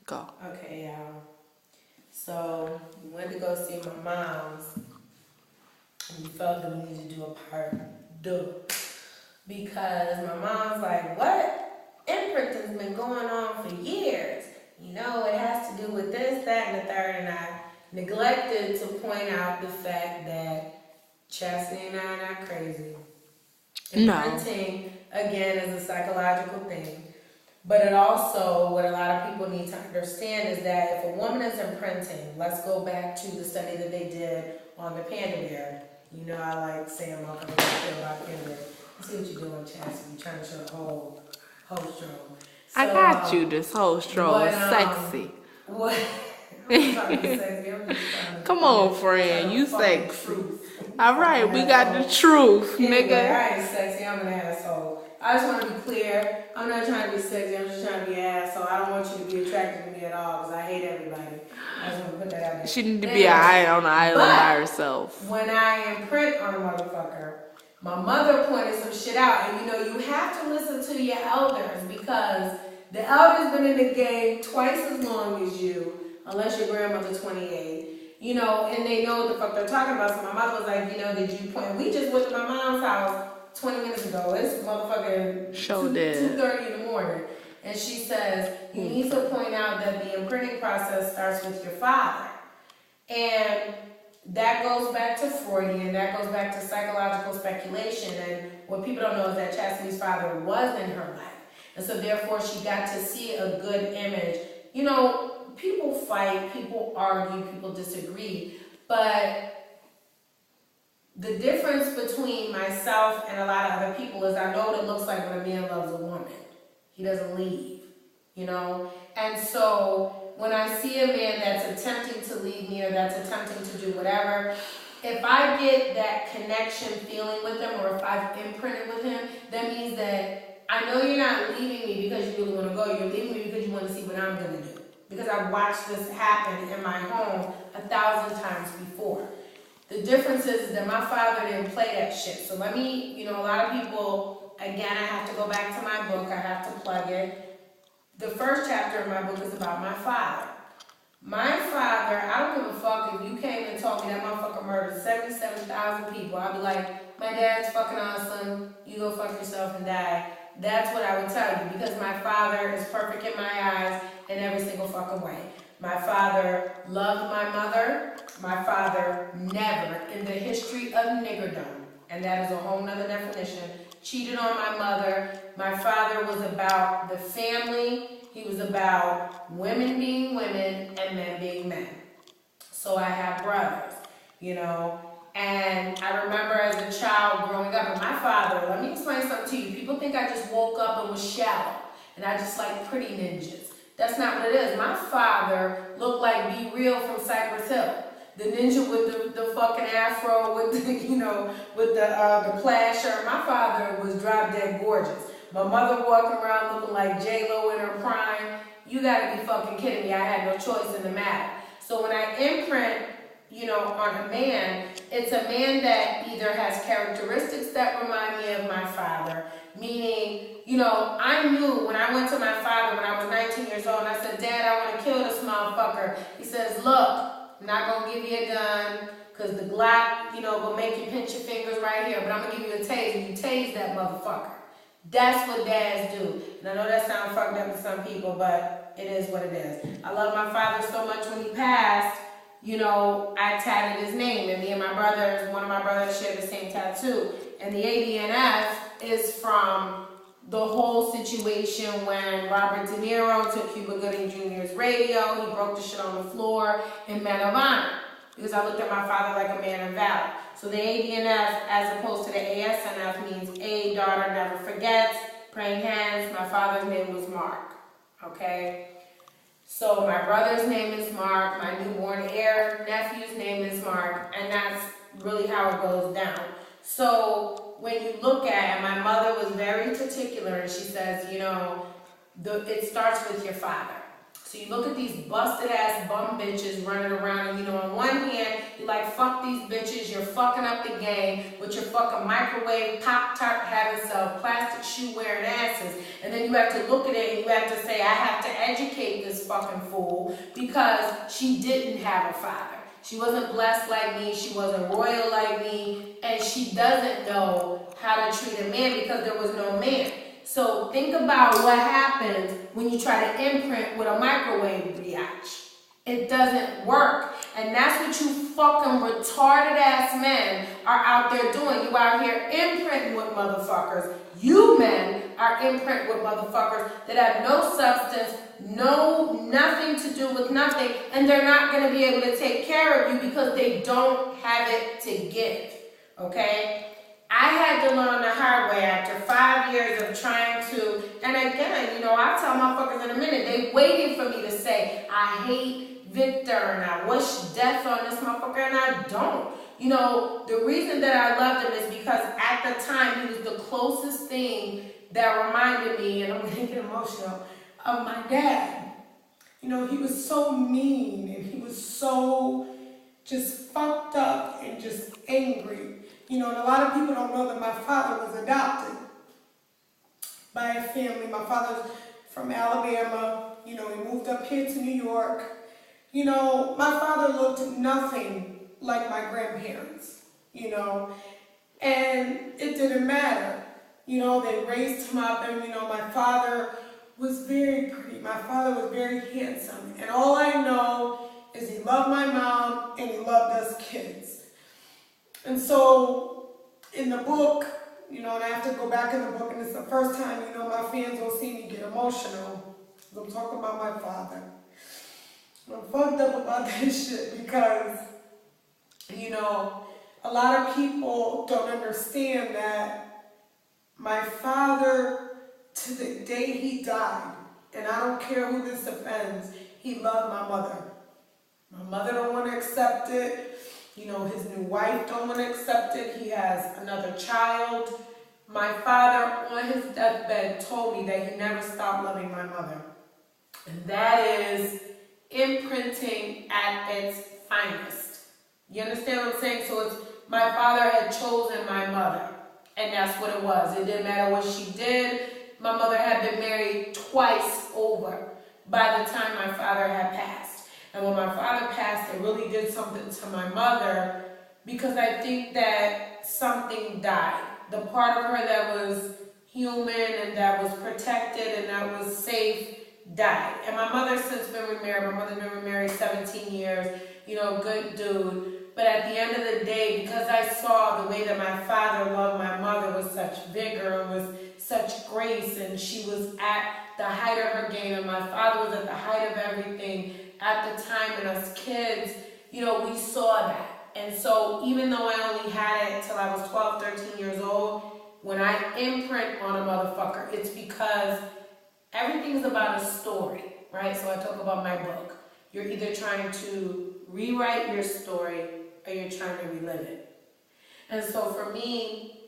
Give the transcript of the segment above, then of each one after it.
Go. Okay, y'all. So we went to go see my mom's, and we felt that we needed to do a part two because my mom's like, "What? Imprinting's been going on for years. You know, it has to do with this, that, and the third." And I neglected to point out the fact that Chastity and I are not crazy. No. Imprinting, again, is a psychological thing. But it also, what a lot of people need to understand is that if a woman is imprinting, let's go back to the study that they did on the panda bear. You know, I like saying my feel about panda bear. See what you're doing, Chastity. You're trying to show the whole stroll. So, I got you this whole stroll. Sexy. What? I'm trying to be sexy. I'm just trying to Come on, friend. You sexy. Truth. All right, we got the truth, Anyway, nigga. I ain't sexy. I'm an asshole. I just want to be clear. I'm not trying to be sexy. I'm just trying to be an asshole. I don't want you to be attracted to me at all because I hate everybody. I just want to put that out there. She need to be on the island by herself. When I imprint on a motherfucker, my mother pointed some shit out. And you know, you have to listen to your elders because the elders been in the game twice as long as you, unless your grandmother's 28. You know, and they know what the fuck they're talking about. So my mother was like, you know, did you point? We just went to my mom's house 20 minutes ago. It's motherfucking 2:30 in the morning. And she says, you need to point out that the imprinting process starts with your father. And that goes back to Freudian, that goes back to psychological speculation. And what people don't know is that Chastity's father was in her life. And so therefore she got to see a good image. You know, people fight, people argue, people disagree, but the difference between myself and a lot of other people is I know what it looks like when a man loves a woman. He doesn't leave, you know? And so when I see a man that's attempting to leave me or that's attempting to do whatever, if I get that connection feeling with him or if I've imprinted with him, that means that I know you're not leaving me because you really want to go. You're leaving me because you want to see what I'm going to do. Because I've watched this happen in my home 1,000 times before. The difference is that my father didn't play that shit. So let me, you know, a lot of people, again, I have to go back to my book. I have to plug it. The first chapter of my book is about my father. My father, I don't give a fuck if you came and told me that motherfucker murdered 77,000 people. I'd be like, my dad's fucking awesome. You go fuck yourself and die. That's what I would tell you because my father is perfect in my eyes in every single fucking way. My father loved my mother. My father never, in the history of niggerdom, and that is a whole nother definition, cheated on my mother. My father was about the family. He was about women being women and men being men. So I have brothers, you know. And I remember as a child growing up, and my father, let me explain something to you. People think I just woke up and was shallow, and I just like pretty ninjas. That's not what it is. My father looked like Be Real from Cypress Hill. The ninja with the fucking afro, with the, you know, with the plaid shirt. My father was drop dead gorgeous. My mother walking around looking like J-Lo in her prime. You gotta be fucking kidding me. I had no choice in the matter. So when I imprint, you know, on a man, it's a man that either has characteristics that remind me of my father, meaning, you know, I knew when I went to my father when I was 19 years old and I said, Dad, I want to kill this motherfucker. He says, look, I'm not going to give you a gun because the Glock, you know, will make you pinch your fingers right here, but I'm going to give you a tase and you tase that motherfucker. That's what dads do. And I know that sounds fucked up to some people, but it is what it is. I love my father so much when he passed. You know, I tatted his name, and me and my brothers, one of my brothers shared the same tattoo. And the ADNF is from the whole situation when Robert De Niro took Cuba Gooding Jr.'s radio. He broke the shit on the floor in Men of Honor because I looked at my father like a man of valor. So the ADNF, as opposed to the ASNF, means A, daughter never forgets, praying hands. My father's name was Mark, okay? So my brother's name is Mark, my newborn heir nephew's name is Mark, and that's really how it goes down. So when you look at it, my mother was very particular, and she says, you know, it starts with your father. So you look at these busted ass bum bitches running around, and on one hand, you're like, fuck these bitches, you're fucking up the game with your fucking microwave, Pop-Tart having self, plastic shoe wearing asses. And then you have to look at it and you have to say, I have to educate this fucking fool because she didn't have a father. She wasn't blessed like me, she wasn't royal like me, and she doesn't know how to treat a man because there was no man. So think about what happens when you try to imprint with a microwave biatch. It doesn't work. And that's what you fucking retarded ass men are out there doing. You out here imprinting with motherfuckers. You men are imprinting with motherfuckers that have no substance, nothing to do with nothing, and they're not going to be able to take care of you because they don't have it to give. Okay? I had to learn the hard way after 5 years of trying to, and again, I'll tell motherfuckers in a minute, they waiting for me to say, I hate Victor and I wish death on this motherfucker, and I don't. The reason that I loved him is because at the time, he was the closest thing that reminded me, and I'm going to get emotional, of my dad. He was so mean, and he was so just fucked up and just angry. And a lot of people don't know that my father was adopted by a family. My father's from Alabama. He moved up here to New York. My father looked nothing like my grandparents, and it didn't matter. They raised him up, and, my father was very pretty. My father was very handsome. And all I know is he loved my mom and he loved us kids. And so, in the book, and I have to go back in the book, and it's the first time, my fans will see me get emotional. I'm talking about my father. I'm fucked up about this shit because, a lot of people don't understand that my father, to the day he died, and I don't care who this offends, he loved my mother. My mother don't want to accept it. His new wife don't want to accept it. He has another child. My father, on his deathbed, told me that he never stopped loving my mother. And that is imprinting at its finest. You understand what I'm saying? So it's my father had chosen my mother. And that's what it was. It didn't matter what she did. My mother had been married twice over by the time my father had passed. And when my father passed, it really did something to my mother because I think that something died. The part of her that was human and that was protected and that was safe died. And my mother's since been remarried. My mother's been remarried 17 years, good dude. But at the end of the day, because I saw the way that my father loved my mother with such vigor and with such grace, and she was at the height of her game, and my father was at the height of everything, at the time, and us kids, we saw that. And so even though I only had it till I was 12, 13 years old, when I imprint on a motherfucker, it's because everything's about a story, right? So I talk about my book. You're either trying to rewrite your story or you're trying to relive it. And so for me,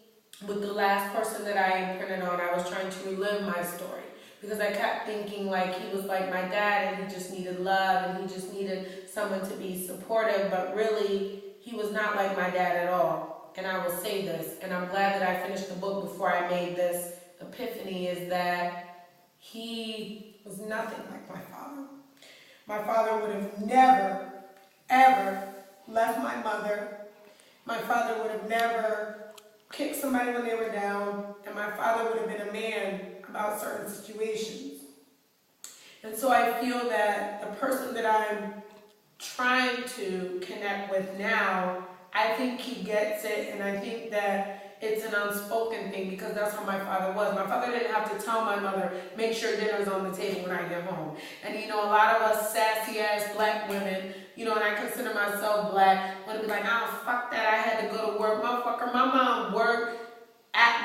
with the last person that I imprinted on, I was trying to relive my story. Because I kept thinking like he was like my dad and he just needed love and he just needed someone to be supportive, but really he was not like my dad at all. And I will say this, and I'm glad that I finished the book before I made this epiphany, is that he was nothing like my father. My father would have never, ever left my mother. My father would have never kicked somebody when they were down, and my father would have been a man about certain situations. And so I feel that the person that I'm trying to connect with now, I think he gets it, and I think that it's an unspoken thing because that's how my father was. My father didn't have to tell my mother, make sure dinner's on the table when I get home. And a lot of us sassy ass black women, and I consider myself black, want to be like, oh, fuck that, I had to go to work. Motherfucker, my mom worked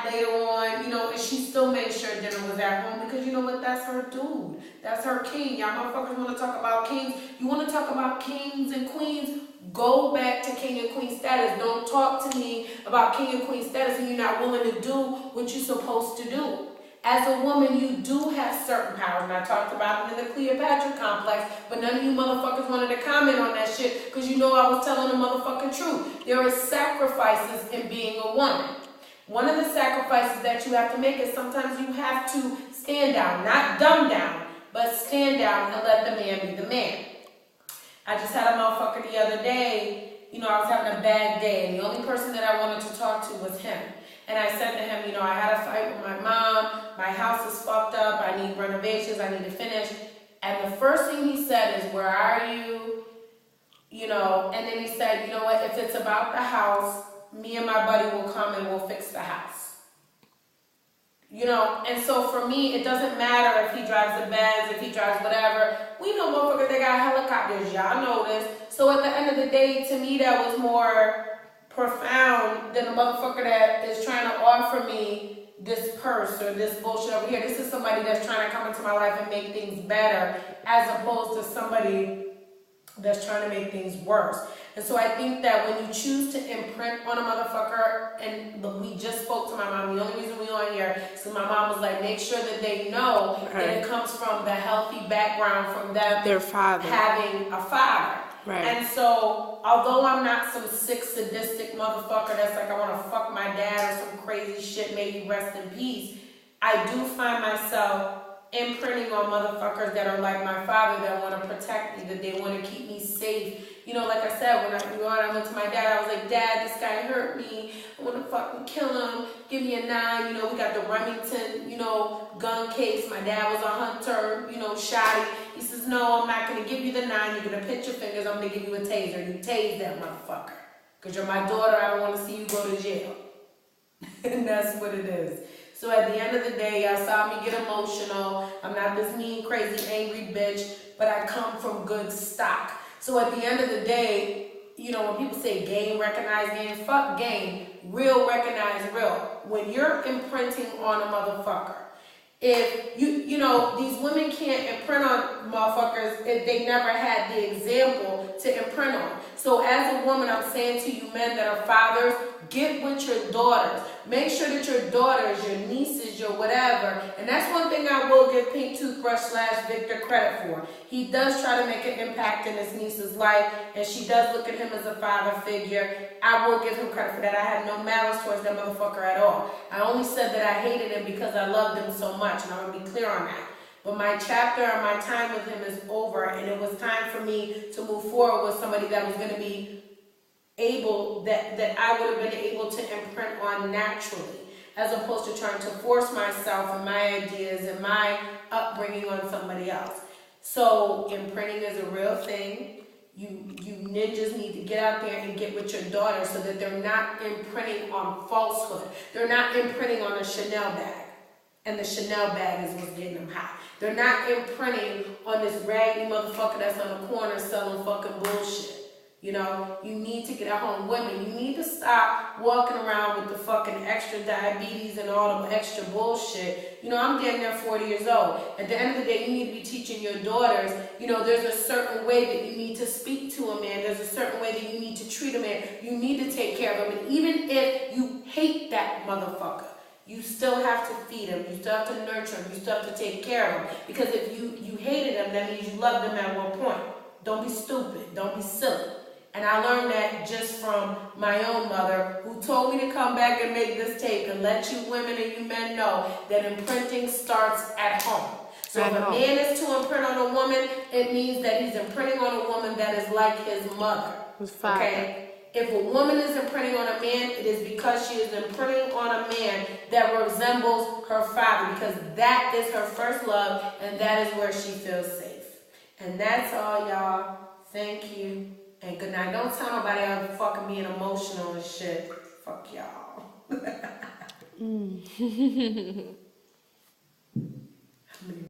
later on, and she still made sure dinner was at home because you know what, that's her dude. That's her king. Y'all motherfuckers want to talk about kings. You want to talk about kings and queens? Go back to king and queen status. Don't talk to me about king and queen status and you're not willing to do what you're supposed to do. As a woman, you do have certain powers, and I talked about it in the Cleopatra complex, but none of you motherfuckers wanted to comment on that shit because you know I was telling the motherfucking truth. There are sacrifices in being a woman. One of the sacrifices that you have to make is sometimes you have to stand down, not dumb down, but stand down and let the man be the man. I just had a motherfucker the other day, you know, I was having a bad day, and the only person that I wanted to talk to was him. And I said to him, you know, I had a fight with my mom, my house is fucked up, I need renovations, I need to finish. And the first thing he said is, where are you? You know, and then he said, you know what, if it's about the house, me and my buddy will come and we'll fix the house. You know, and so for me, it doesn't matter if he drives the Benz, if he drives whatever. We know motherfuckers that got helicopters, y'all know this. So at the end of the day, to me, that was more profound than a motherfucker that is trying to offer me this purse or this bullshit over here. This is somebody that's trying to come into my life and make things better, as opposed to somebody that's trying to make things worse. And so I think that when you choose to imprint on a motherfucker, and we just spoke to my mom, the only reason we on here is because my mom was like, make sure that they know that it comes from the healthy background from them, their father, having a father. Right. And so, although I'm not some sick, sadistic motherfucker that's like, I want to fuck my dad or some crazy shit, may he rest in peace, I do find myself imprinting on motherfuckers that are like my father, that want to protect me, that they want to keep me safe. You know, like I said, when I went to my dad, I was like, Dad, this guy hurt me. I want to fucking kill him. Give me a 9. You know, we got the Remington, you know, gun case. My dad was a hunter, you know, shotty. He says, no, I'm not going to give you the 9. You're going to pinch your fingers. I'm going to give you a taser. You tase that motherfucker. Because you're my daughter. I don't want to see you go to jail. And that's what it is. So at the end of the day, y'all saw me get emotional. I'm not this mean, crazy, angry bitch, but I come from good stock. So at the end of the day, you know, when people say game, recognize game, fuck game, real, recognize real. When you're imprinting on a motherfucker, if you know, these women can't imprint on motherfuckers if they never had the example to imprint on. So as a woman, I'm saying to you men that are fathers, get with your daughters. Make sure that your daughters, your nieces, your whatever, and that's one thing I will give Pink Toothbrush / Victor credit for. He does try to make an impact in his niece's life, and she does look at him as a father figure. I will give him credit for that. I had no malice towards that motherfucker at all. I only said that I hated him because I loved him so much, and I want to be clear on that. But my chapter and my time with him is over, and it was time for me to move forward with somebody that was going to be able, that I would have been able to imprint on naturally, as opposed to trying to force myself and my ideas and my upbringing on somebody else. So imprinting is a real thing. You ninjas need to get out there and get with your daughter so that they're not imprinting on falsehood. They're not imprinting on a Chanel bag. And the Chanel bag is what's getting them high. They're not imprinting on this raggedy motherfucker that's on the corner selling fucking bullshit. You know, you need to get at home. Women, you need to stop walking around with the fucking extra diabetes and all the extra bullshit. You know, I'm getting there 40 years old. At the end of the day, you need to be teaching your daughters, you know, there's a certain way that you need to speak to a man. There's a certain way that you need to treat a man. You need to take care of him. And even if you hate that motherfucker, you still have to feed him. You still have to nurture him. You still have to take care of him. Because if you hated him, that means you loved him at one point. Don't be stupid. Don't be silly. And I learned that just from my own mother, who told me to come back and make this tape and let you women and you men know that imprinting starts at home. So if a man is to imprint on a woman, it means that he's imprinting on a woman that is like his mother. Okay? If a woman is imprinting on a man, it is because she is imprinting on a man that resembles her father, because that is her first love and that is where she feels safe. And that's all, y'all. Thank you. And good night. Don't tell nobody I'm fucking being emotional and shit. Fuck y'all.